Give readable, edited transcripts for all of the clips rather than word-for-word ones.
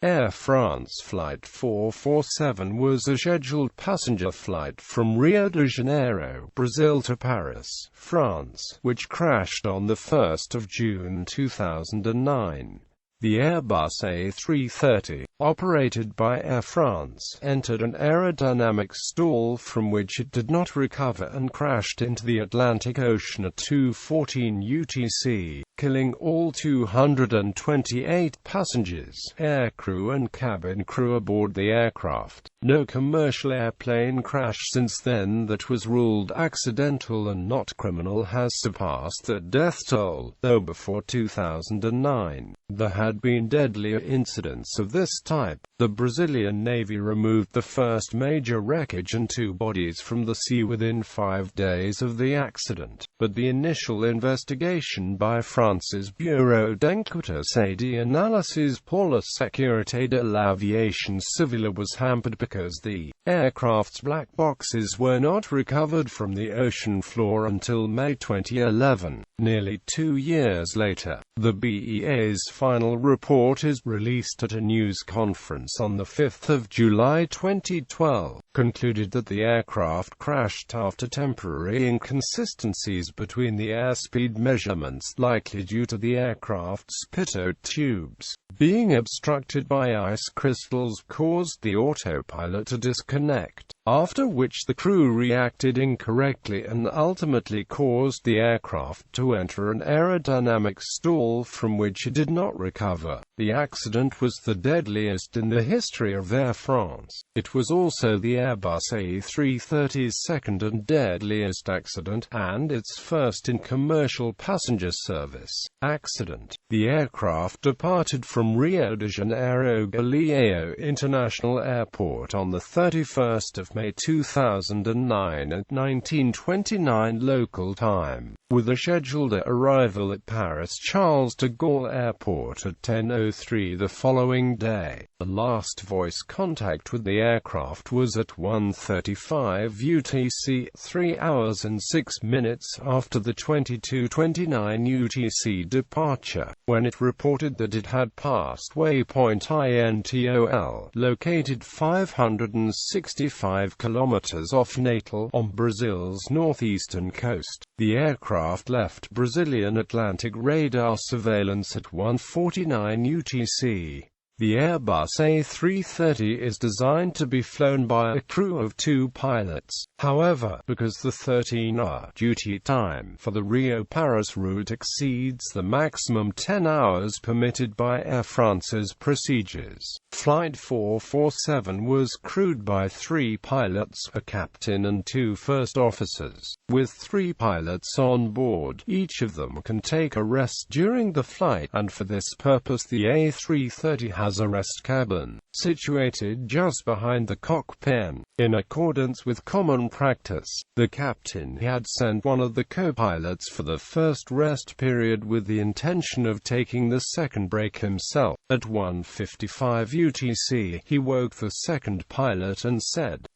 Air France Flight 447 was a scheduled passenger flight from Rio de Janeiro, Brazil to Paris, France, which crashed on 1 June 2009. The Airbus A330, operated by Air France, entered an aerodynamic stall from which it did not recover and crashed into the Atlantic Ocean at 2:14 UTC, killing all 228 passengers, aircrew and cabin crew aboard the aircraft. No commercial airplane crash since then that was ruled accidental and not criminal has surpassed the death toll, though before 2009, there had been deadlier incidents of this type. The Brazilian Navy removed the first major wreckage and 2 bodies from the sea within 5 days of the accident, but the initial investigation by France's Bureau d'enquêtes et d'analyses pour la sécurité de l'aviation civile was hampered because the aircraft's black boxes were not recovered from the ocean floor until May 2011. Nearly 2 years later, the BEA's final report is released at a news conference on 5 July 2012, concluded that the aircraft crashed after temporary inconsistencies between the airspeed measurements, likely due to the aircraft's pitot tubes being obstructed by ice crystals, caused the autopilot to disconnect, after which the crew reacted incorrectly and ultimately caused the aircraft to enter an aerodynamic stall from which it did not recover. The accident was the deadliest in the history of Air France. It was also the Airbus A330's second and deadliest accident, and its first in commercial passenger service accident. The aircraft departed from Rio de Janeiro Galeão International Airport on 31 May 2009 at 19:29 local time, with a scheduled arrival at Paris Charles de Gaulle Airport at 10:03 the following day. The last voice contact with the aircraft was at 1:35 UTC, 3 hours and 6 minutes after the 22:29 UTC departure, when it reported that it had passed waypoint INTOL, located 565 kilometers off Natal, on Brazil's northeastern coast. The aircraft left Brazilian Atlantic radar surveillance at 1:49 UTC. The Airbus A330 is designed to be flown by a crew of 2 pilots. However, because the 13-hour duty time for the Rio-Paris route exceeds the maximum 10 hours permitted by Air France's procedures, Flight 447 was crewed by 3 pilots, a captain and 2 first officers. With 3 pilots on board, each of them can take a rest during the flight, and for this purpose the A330 has a rest cabin, situated just behind the cockpit. In accordance with common practice, the captain had sent one of the co-pilots for the first rest period with the intention of taking the second break himself. At 1:55 UTC, he woke the second pilot and said,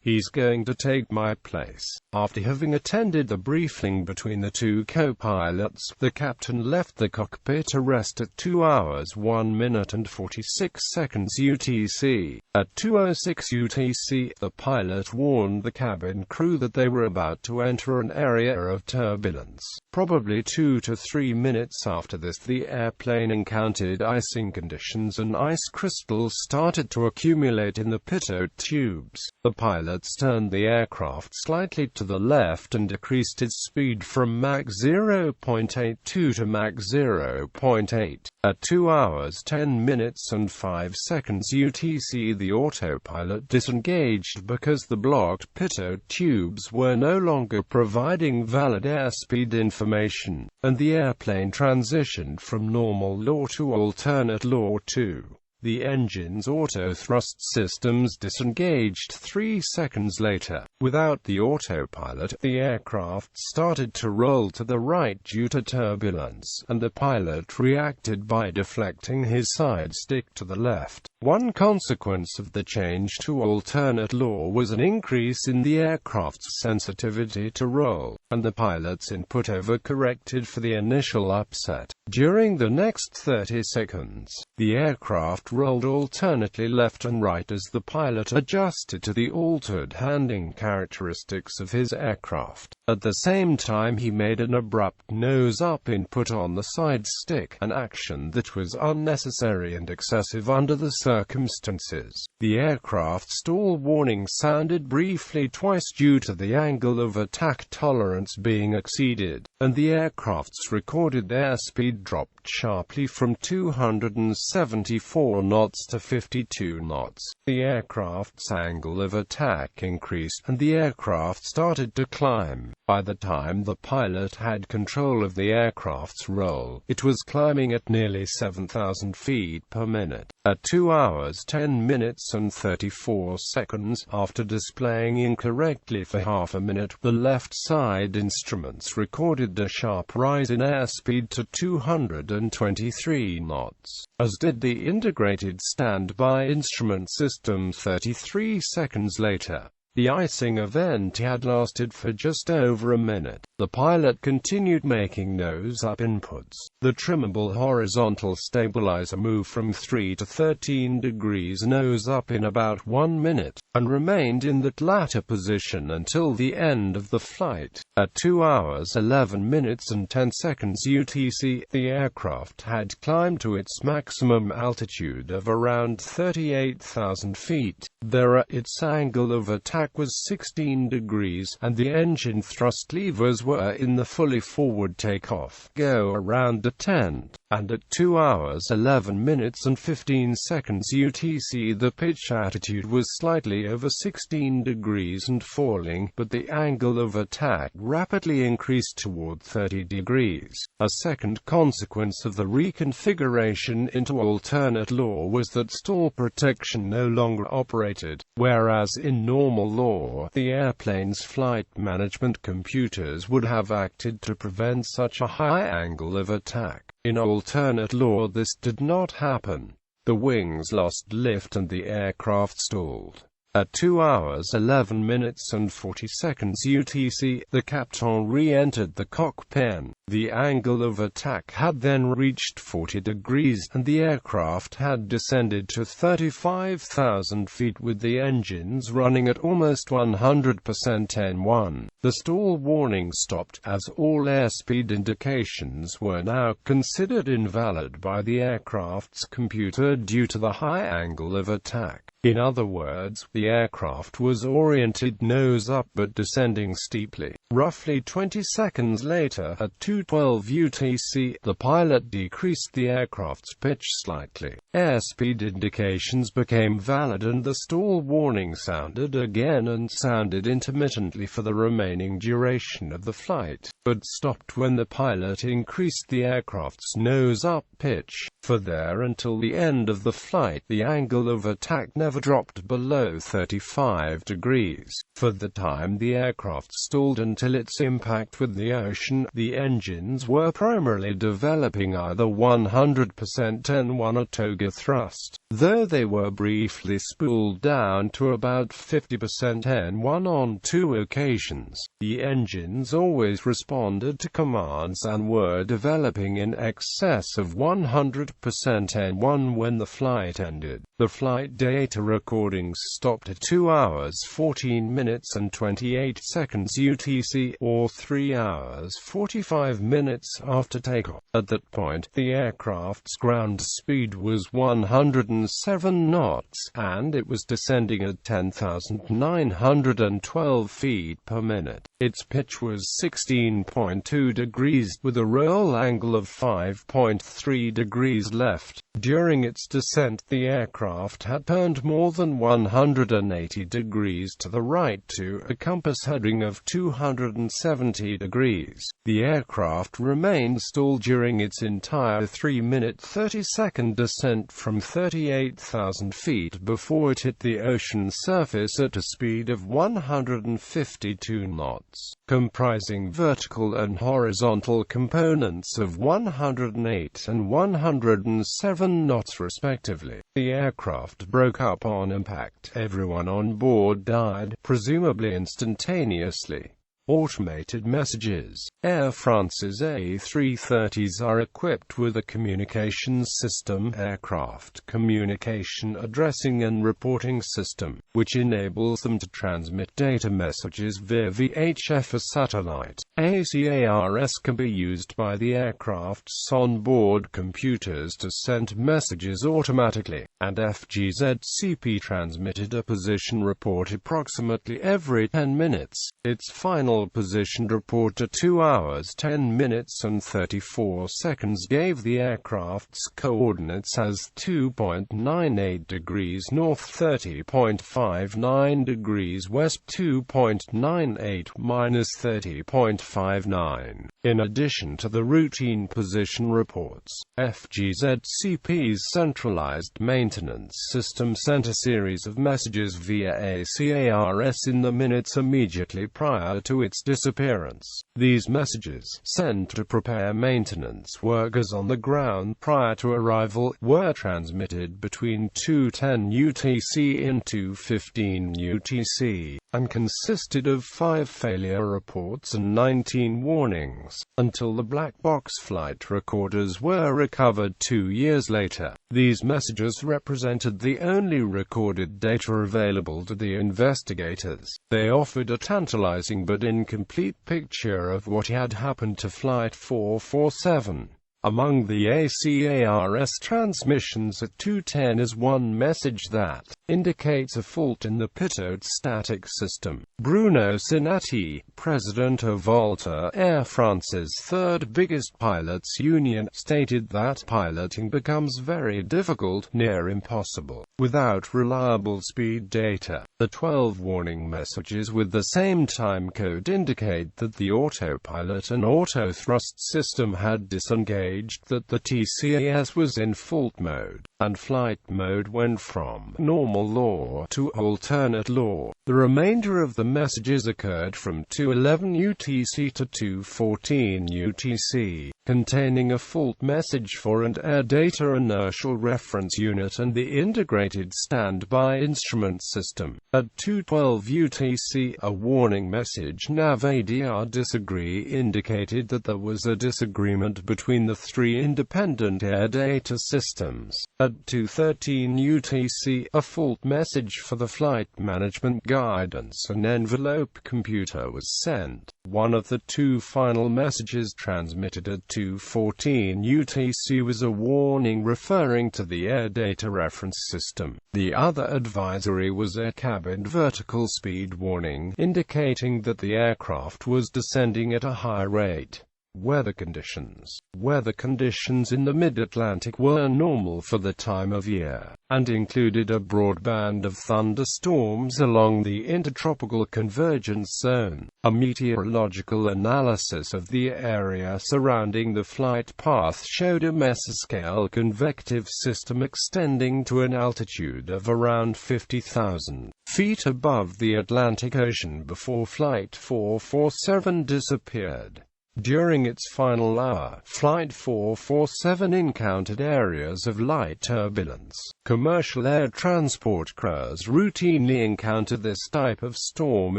"He's going to take my place." After having attended the briefing between the 2 co-pilots, the captain left the cockpit to rest at 2 hours 1 minute and 46 seconds UTC. At 2:06 UTC, the pilot warned the cabin crew that they were about to enter an area of turbulence. Probably 2 to 3 minutes after this, the airplane encountered icing conditions and ice crystals started to accumulate in the pitot tubes. The pilots turned the aircraft slightly to the left and decreased its speed from Mach 0.82 to Mach 0.8. At 2 hours 10 minutes and 5 seconds UTC, the autopilot disengaged because the blocked pitot tubes were no longer providing valid airspeed information, and the airplane transitioned from normal law to alternate law 2. The engine's auto-thrust systems disengaged 3 seconds later. Without the autopilot, the aircraft started to roll to the right due to turbulence, and the pilot reacted by deflecting his side stick to the left. One consequence of the change to alternate law was an increase in the aircraft's sensitivity to roll, and the pilot's input overcorrected for the initial upset. During the next 30 seconds, the aircraft rolled alternately left and right as the pilot adjusted to the altered handling characteristics of his aircraft. At the same time, he made an abrupt nose-up input on the side stick, an action that was unnecessary and excessive under the circumstances. The aircraft stall warning sounded briefly twice due to the angle of attack tolerance being exceeded, and the aircraft's recorded airspeed dropped sharply from 274 knots to 52 knots. The aircraft's angle of attack increased, and the aircraft started to climb. By the time the pilot had control of the aircraft's roll, it was climbing at nearly 7,000 feet per minute. At 2 hours 10 minutes and 34 seconds, after displaying incorrectly for half a minute, the left side instruments recorded a sharp rise in airspeed to 223 knots, as did the integrated standby instrument system 33 seconds later. The icing event had lasted for just over a minute. The pilot continued making nose-up inputs. The trimmable horizontal stabilizer moved from 3 to 13 degrees nose-up in about 1 minute, and remained in that latter position until the end of the flight. At 2 hours 11 minutes and 10 seconds UTC, the aircraft had climbed to its maximum altitude of around 38,000 feet. There, its angle of attack was 16 degrees, and the engine thrust levers were in the fully forward takeoff, go around detent, and at 2 hours 11 minutes and 15 seconds UTC the pitch attitude was slightly over 16 degrees and falling, but the angle of attack rapidly increased toward 30 degrees. A second consequence of the reconfiguration into alternate law was that stall protection no longer operated, whereas in normal law, the airplane's flight management computers would have acted to prevent such a high angle of attack. In alternate law, this did not happen. The wings lost lift and the aircraft stalled. At 2 hours 11 minutes and 40 seconds UTC, the captain re-entered the cockpit. The angle of attack had then reached 40 degrees, and the aircraft had descended to 35,000 feet with the engines running at almost 100% N1. The stall warning stopped, as all airspeed indications were now considered invalid by the aircraft's computer due to the high angle of attack. In other words, the aircraft was oriented nose-up but descending steeply. Roughly 20 seconds later, at 2:12 UTC, the pilot decreased the aircraft's pitch slightly. Airspeed indications became valid and the stall warning sounded again and sounded intermittently for the remaining duration of the flight, but stopped when the pilot increased the aircraft's nose-up pitch. For there until the end of the flight, the angle of attack never dropped below 35 degrees. For the time the aircraft stalled until its impact with the ocean, the engines were primarily developing either 100% N1 or toga thrust, though they were briefly spooled down to about 50% N1 on 2 occasions. The engines always responded to commands and were developing in excess of 100% N1 when the flight ended. The flight data recordings stopped at 2 hours 14 minutes and 28 seconds UTC, or 3 hours 45 minutes after takeoff. At that point, the aircraft's ground speed was 107 knots, and it was descending at 10,912 feet per minute. Its pitch was 16.2 degrees, with a roll angle of 5.3 degrees left. During its descent, the aircraft had turned more than 180 degrees to the right to a compass heading of 270 degrees. The aircraft remained stalled during its entire 3-minute 30-second descent from 38,000 feet before it hit the ocean surface at a speed of 152 knots, comprising vertical and horizontal components of 108 and 107 knots respectively. The aircraft broke up on impact. Everyone on board died, presumably instantaneously. Automated messages. Air France's A330s are equipped with a communications system, aircraft communication addressing and reporting system, which enables them to transmit data messages via VHF or satellite. ACARS can be used by the aircraft's onboard computers to send messages automatically, and FGZCP transmitted a position report approximately every 10 minutes. Its final position report at 2 hours 10 minutes and 34 seconds gave the aircraft's coordinates as 2.98 degrees north, 30.59 degrees west, 2.98 minus 30.59. In addition to the routine position reports, FGZCP's centralized maintenance system sent a series of messages via ACARS in the minutes immediately prior to its disappearance. These messages, sent to prepare maintenance workers on the ground prior to arrival, were transmitted between 2:10 UTC and 2:15 UTC, and consisted of 5 failure reports and 19 warnings, until the black box flight recorders were recovered 2 years later. These messages represented the only recorded data available to the investigators. They offered a tantalizing but incomplete picture of what had happened to Flight 447. Among the ACARS transmissions at 2:10 is one message that indicates a fault in the pitot static system. Bruno Sinatti, president of Volta, Air France's third biggest pilots union, stated that piloting becomes very difficult, near impossible, without reliable speed data. The 12 warning messages with the same time code indicate that the autopilot and auto-thrust system had disengaged, that the TCAS was in fault mode, and flight mode went from normal law to alternate law. The remainder of the messages occurred from 2:11 UTC to 2:14 UTC, containing a fault message for an air data inertial reference unit and the integrated standby instrument system. At 2:12 UTC, a warning message NAV-ADR disagree indicated that there was a disagreement between the 3 independent air data systems. At 2:13 UTC, a fault message for the flight management guidance and envelope computer was sent. One of the 2 final messages transmitted at 2:14 UTC was a warning referring to the air data reference system. The other advisory was a cabin vertical speed warning, indicating that the aircraft was descending at a high rate. Weather conditions in the mid-Atlantic were normal for the time of year, and included a broad band of thunderstorms along the intertropical convergence zone. A meteorological analysis of the area surrounding the flight path showed a mesoscale convective system extending to an altitude of around 50,000 feet above the Atlantic Ocean before Flight 447 disappeared. During its final hour, Flight 447 encountered areas of light turbulence. Commercial air transport crews routinely encounter this type of storm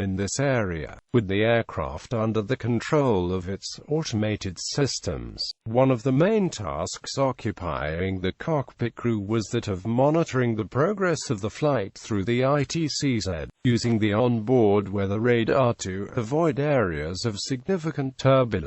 in this area, with the aircraft under the control of its automated systems. One of the main tasks occupying the cockpit crew was that of monitoring the progress of the flight through the ITCZ, using the onboard weather radar to avoid areas of significant turbulence.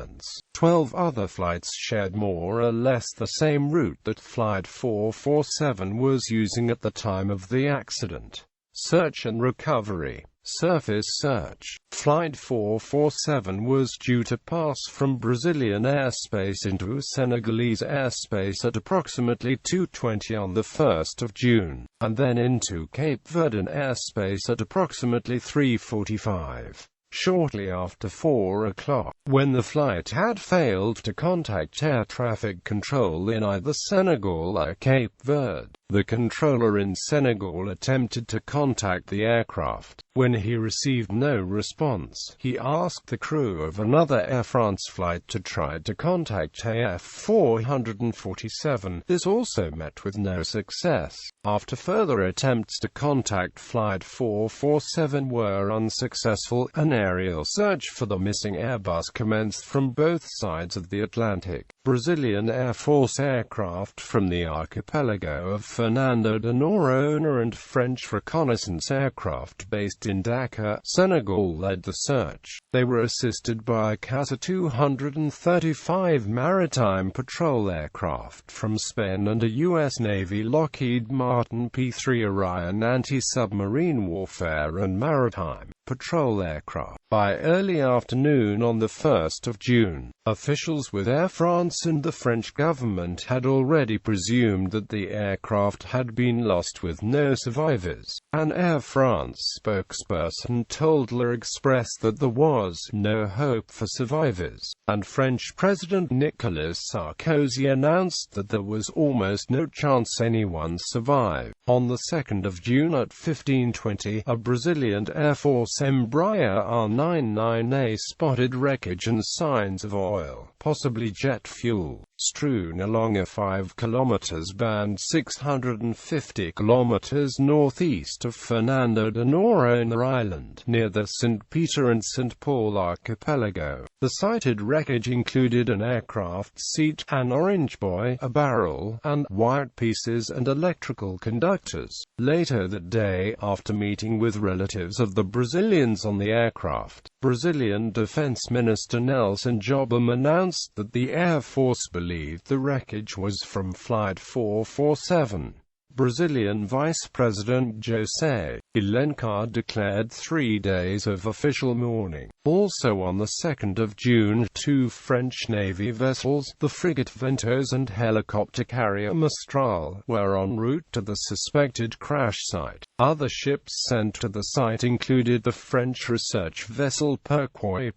12 other flights shared more or less the same route that Flight 447 was using at the time of the accident. Search and recovery. Surface search. Flight 447 was due to pass from Brazilian airspace into Senegalese airspace at approximately 2:20 on the 1st of June, and then into Cape Verdean airspace at approximately 3:45. Shortly after 4 o'clock, when the flight had failed to contact air traffic control in either Senegal or Cape Verde, the controller in Senegal attempted to contact the aircraft. When he received no response, he asked the crew of another Air France flight to try to contact AF 447. This also met with no success. After further attempts to contact Flight 447 were unsuccessful, an aerial search for the missing Airbus commenced from both sides of the Atlantic. Brazilian Air Force aircraft from the archipelago of Fernando de Noronha and French reconnaissance aircraft based in Dakar, Senegal led the search. They were assisted by CASA 235 maritime patrol aircraft from Spain and a U.S. Navy Lockheed Martin P-3 Orion anti-submarine warfare and maritime patrol aircraft. By early afternoon on the 1st of June, officials with Air France and the French government had already presumed that the aircraft had been lost with no survivors. An Air France spokesperson told L'Express that there was no hope for survivors, and French President Nicolas Sarkozy announced that there was almost no chance anyone survived. On the 2nd of June at 15:20, a Brazilian Air Force Embraer R99A spotted wreckage and signs of oil, possibly jet fuel, strewn along a 5 km band 650 km northeast of Fernando de Noronha Island, near the St. Peter and St. Paul archipelago. The sighted wreckage included an aircraft seat, an orange buoy, a barrel, and wire pieces and electrical conductors. Later that day, after meeting with relatives of the Brazilians on the aircraft, Brazilian Defense Minister Nelson Jobim announced that the Air Force believed the wreckage was from Flight 447. Brazilian Vice President José Alencar declared 3 days of official mourning. Also on the 2nd of June, 2 French Navy vessels, the frigate Ventos and helicopter carrier Mistral, were en route to the suspected crash site. Other ships sent to the site included the French research vessel Pourquoi,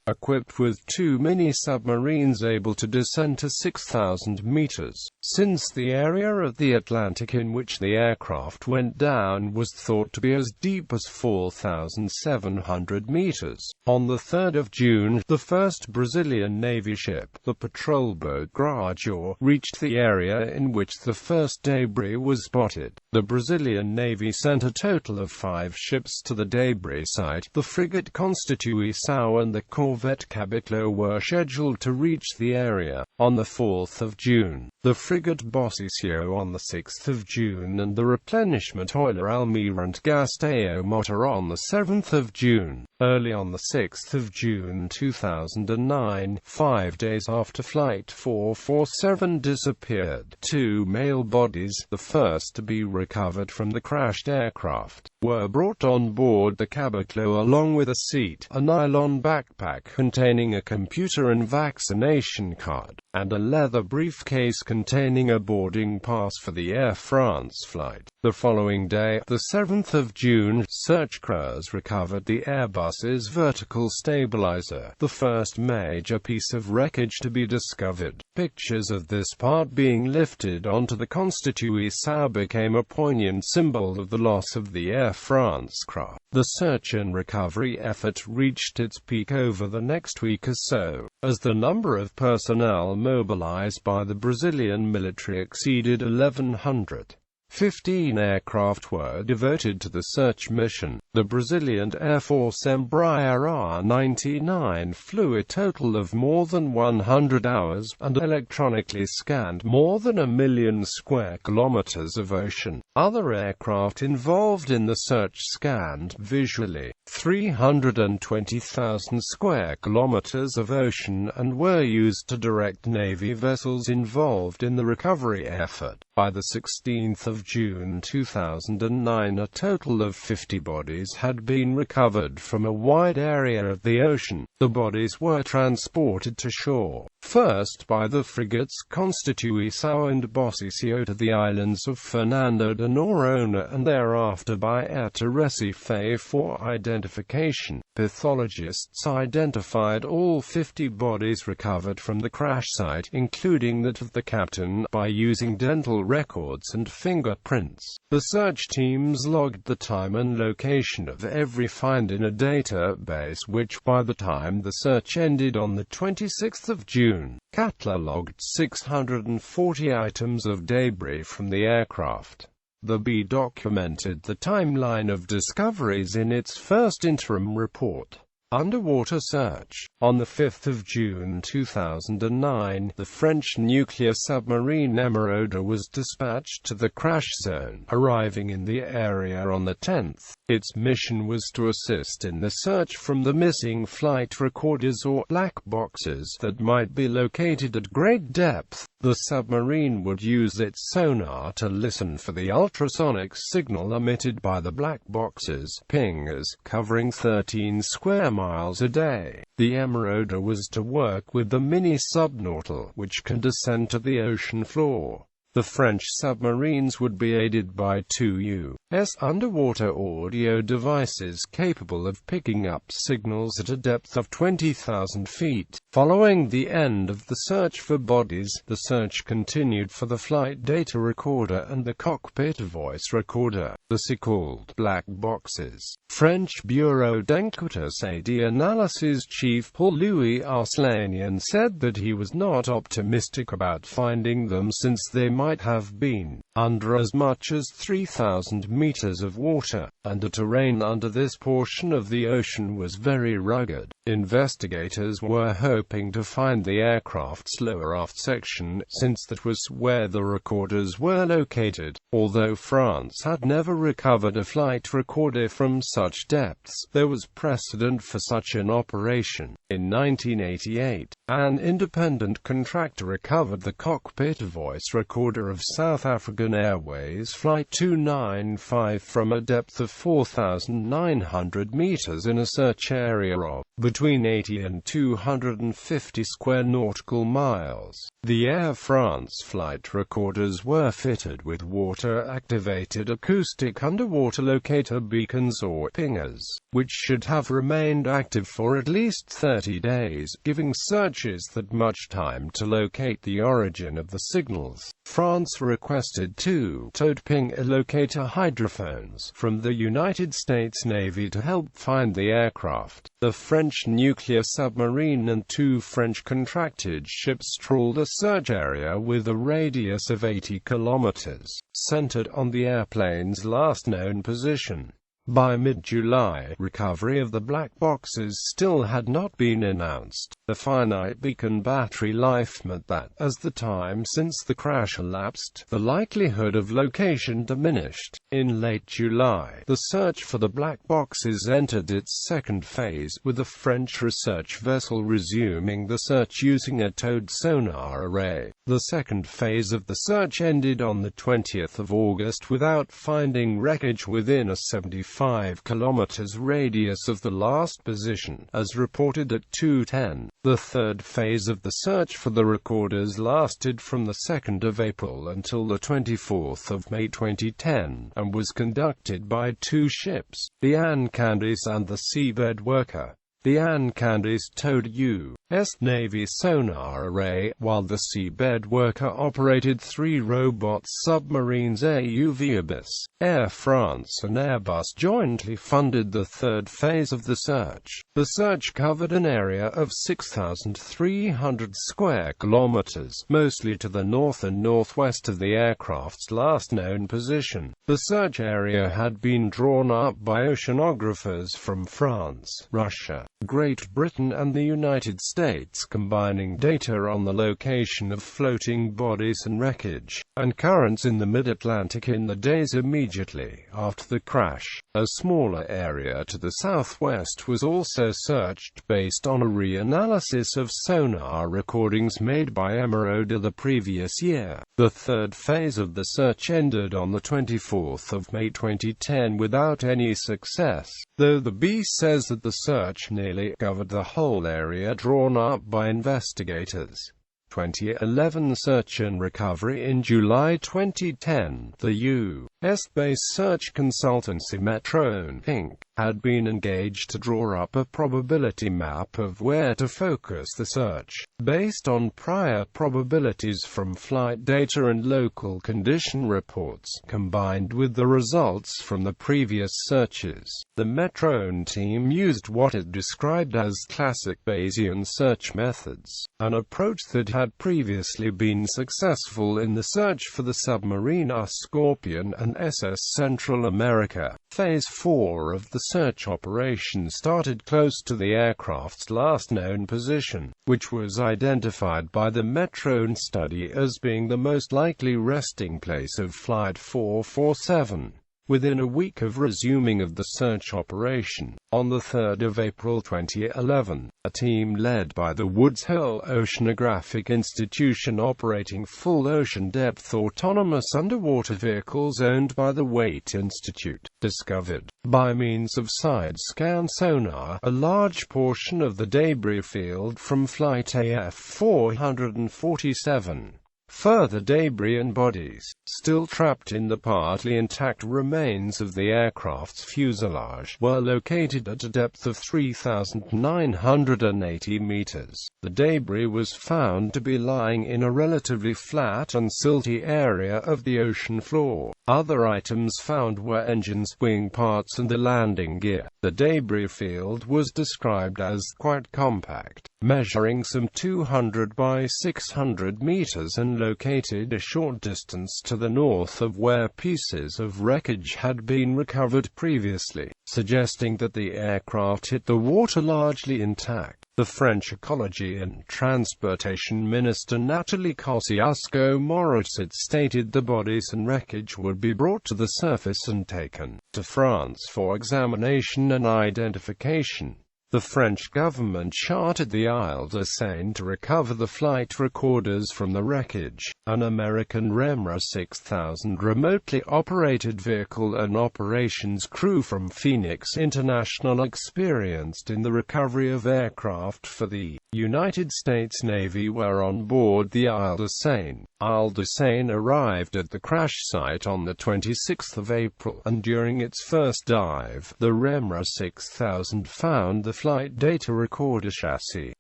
equipped with 2 mini-submarines able to descend to 6,000 meters. Since the area of the Atlantic in which the aircraft went down was thought to be as deep as 4,700 meters. On the 3rd of June, the first Brazilian Navy ship, the patrol boat Grajor, reached the area in which the first debris was spotted. The Brazilian Navy sent a total of 5 ships to the debris site. The frigate Constituição and the corvette Caboclo were scheduled to reach the area on the 4th of June. The frigate Bociccio on the 6th of June and the replenishment oiler Almirante Gastão Mota on the 7th of June. Early on the 6th of June 2009, 5 days after Flight 447 disappeared, 2 male bodies, the first to be recovered from the crashed aircraft, were brought on board the Caboclo along with a seat, a nylon backpack containing a computer and vaccination card, and a leather briefcase containing a boarding pass for the Air France flight. The following day, the 7th of June, search crews recovered the Airbus's vertical stabilizer, the first major piece of wreckage to be discovered. Pictures of this part being lifted onto the Constituição became a poignant symbol of the loss of the Air France craft. The search and recovery effort reached its peak over the next week or so, as the number of personnel mobilized by the Brazilian military exceeded 1,100. 15 aircraft were devoted to the search mission. The Brazilian Air Force Embraer R99 flew a total of more than 100 hours, and electronically scanned more than 1 million square kilometers of ocean. Other aircraft involved in the search scanned, visually, 320,000 square kilometers of ocean and were used to direct Navy vessels involved in the recovery effort. By the 16th of June 2009, a total of 50 bodies had been recovered from a wide area of the ocean. The bodies were transported to shore, first by the frigates Constituição and Bociccio to the islands of Fernando de Noronha, and thereafter by air to Recife for identification. Pathologists identified all 50 bodies recovered from the crash site, including that of the captain, by using dental records and fingerprints. The search teams logged the time and location of every find in a database which, by the time the search ended on the 26th of June, catalogued 640 items of debris from the aircraft. The B documented the timeline of discoveries in its first interim report. Underwater search. On the 5th of June 2009, the French nuclear submarine Emeraude was dispatched to the crash zone, arriving in the area on the 10th. Its mission was to assist in the search from the missing flight recorders or black boxes that might be located at great depth. The submarine would use its sonar to listen for the ultrasonic signal emitted by the black boxes, pingers, covering 13 square miles a day. The Emeraude was to work with the mini-subnautical, which can descend to the ocean floor. The French submarines would be aided by two U.S. underwater audio devices capable of picking up signals at a depth of 20,000 feet. Following the end of the search for bodies, the search continued for the flight data recorder and the cockpit voice recorder, the so-called black boxes. French Bureau d'Enquêtes et d'Analyses chief Paul-Louis Arslanian said that he was not optimistic about finding them since they might have been under as much as 3,000 meters of water, and the terrain under this portion of the ocean was very rugged. Investigators were hoping to find the aircraft's lower aft section, since that was where the recorders were located. Although France had never recovered a flight recorder from such depths, there was precedent for such an operation. In 1988, an independent contractor recovered the cockpit voice recorder of South African Airways Flight 295 from a depth of 4,900 meters in a search area of between 80 and 250 square nautical miles. The Air France flight recorders were fitted with water-activated acoustic underwater locator beacons or pingers, which should have remained active for at least 30 days, giving searchers that much time to locate the origin of the signals. France requested two towed ping locator hydrophones from the United States Navy to help find the aircraft. The French nuclear submarine and two French contracted ships trawled a search area with a radius of 80 kilometers, centered on the airplane's last known position. By mid-July, recovery of the black boxes still had not been announced. The finite beacon battery life meant that, as the time since the crash elapsed, the likelihood of location diminished. In late July, the search for the black boxes entered its second phase, with a French research vessel resuming the search using a towed sonar array. The second phase of the search ended on the 20th of August without finding wreckage within a 75 kilometers radius of the last position, as reported at 2:10. The third phase of the search for the recorders lasted from the 2nd of April until the 24th of May 2010, and was conducted by two ships, the Anne Candice and the Seabed Worker. The Anne Candice towed U.S. Navy sonar array, while the Seabed Worker operated three robot submarines AUV Abyss. Air France and Airbus jointly funded the third phase of the search. The search covered an area of 6,300 square kilometers, mostly to the north and northwest of the aircraft's last known position. The search area had been drawn up by oceanographers from France, Russia, Great Britain and the United States combining data on the location of floating bodies and wreckage, and currents in the mid-Atlantic in the days immediately after the crash. A smaller area to the southwest was also searched based on a reanalysis of sonar recordings made by Airbus the previous year. The third phase of the search ended on the 24th of May 2010 without any success, though the B says that the search nearly covered the whole area drawn up by investigators. 2011 Search and Recovery. In July 2010, the US-based search consultancy Metrone, Inc. had been engaged to draw up a probability map of where to focus the search, based on prior probabilities from flight data and local condition reports, combined with the results from the previous searches. The Metrone team used what it described as classic Bayesian search methods, an approach that had previously been successful in the search for the submarine Scorpion and SS Central America. Phase 4 of the search operation started close to the aircraft's last known position, which was identified by the Metrone study as being the most likely resting place of Flight 447. Within a week of resuming of the search operation, on the 3rd of April 2011, a team led by the Woods Hole Oceanographic Institution operating full ocean depth autonomous underwater vehicles owned by the Waite Institute, discovered, by means of side-scan sonar, a large portion of the debris field from Flight AF 447. Further debris and bodies, still trapped in the partly intact remains of the aircraft's fuselage, were located at a depth of 3,980 meters. The debris was found to be lying in a relatively flat and silty area of the ocean floor. Other items found were engines, wing parts and the landing gear. The debris field was described as quite compact, measuring some 200 by 600 meters and located a short distance to the north of where pieces of wreckage had been recovered previously, suggesting that the aircraft hit the water largely intact. The French Ecology and Transportation Minister Nathalie Kosciusko-Morizet stated the bodies and wreckage would be brought to the surface and taken to France for examination and identification. The French government chartered the Isle de Seine to recover the flight recorders from the wreckage. An American REMRA 6000 remotely operated vehicle and operations crew from Phoenix International experienced in the recovery of aircraft for the United States Navy were on board the Isle de Seine. Isle de Seine arrived at the crash site on the 26th of April, and during its first dive, the REMRA 6000 found the flight data recorder chassis,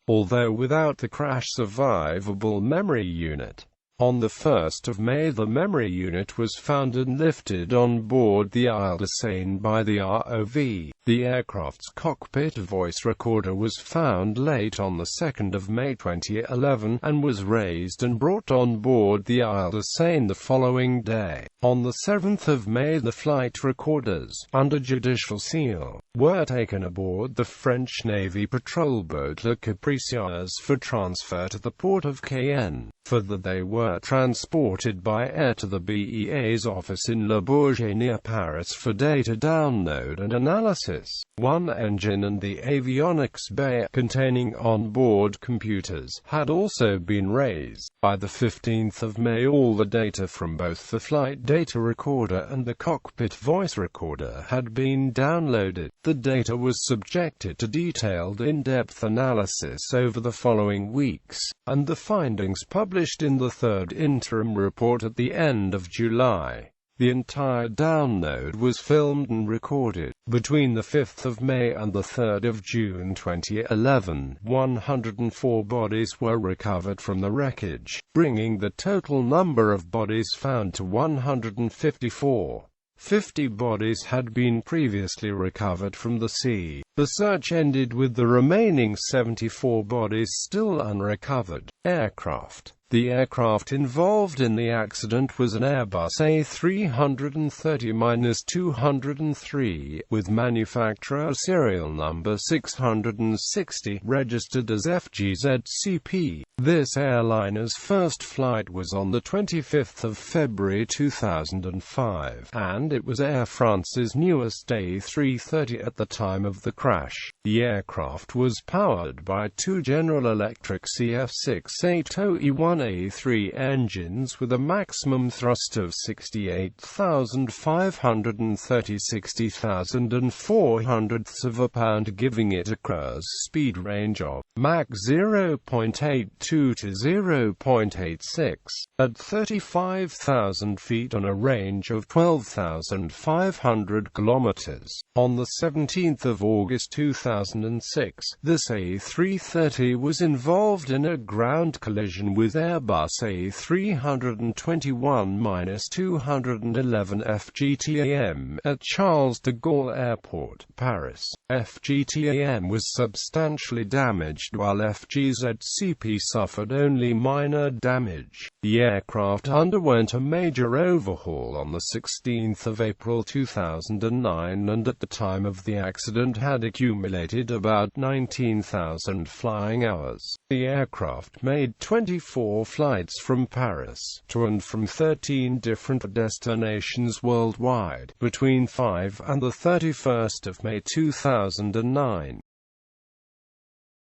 although without the crash survivable memory unit. On the 1st of May the memory unit was found and lifted on board the Isle de Seine by the ROV. The aircraft's cockpit voice recorder was found late on the 2nd of May 2011, and was raised and brought on board the Isle de Seine the following day. On the 7th of May the flight recorders, under judicial seal, were taken aboard the French Navy patrol boat Le Capricieuse for transfer to the port of Cayenne. Further they were transported by air to the BEA's office in Le Bourget near Paris for data download and analysis. One engine and the avionics bay containing on-board computers had also been raised. By the 15th of May all the data from both the flight data recorder and the cockpit voice recorder had been downloaded. The data was subjected to detailed in-depth analysis over the following weeks, and the findings published in the third interim report at the end of July. The entire download was filmed and recorded. Between the 5th of May and the 3rd of June 2011, 104 bodies were recovered from the wreckage, bringing the total number of bodies found to 154. 50 bodies had been previously recovered from the sea. The search ended with the remaining 74 bodies still unrecovered. Aircraft. The aircraft involved in the accident was an Airbus A330-203, with manufacturer serial number 660, registered as FGZCP. This airliner's first flight was on the 25th of February 2005, and it was Air France's newest A330 at the time of the crash. The aircraft was powered by two General Electric CF680E1A3 engines with a maximum thrust of 68,530 60,400 pound, giving it a cruise speed range of Mach 0.82 to 0.86, at 35,000 feet on a range of 12,500 kilometers. On the 17th of August 2006, this A330 was involved in a ground collision with Airbus A321-211 FGTAM at Charles de Gaulle Airport, Paris. FGTAM was substantially damaged while FGZCP suffered only minor damage. The aircraft underwent a major overhaul on the 16th of April 2009 and at the time of the accident had accumulated about 19,000 flying hours. The aircraft made 24 flights from Paris to and from 13 different destinations worldwide between 5 and the 31st of May 2009.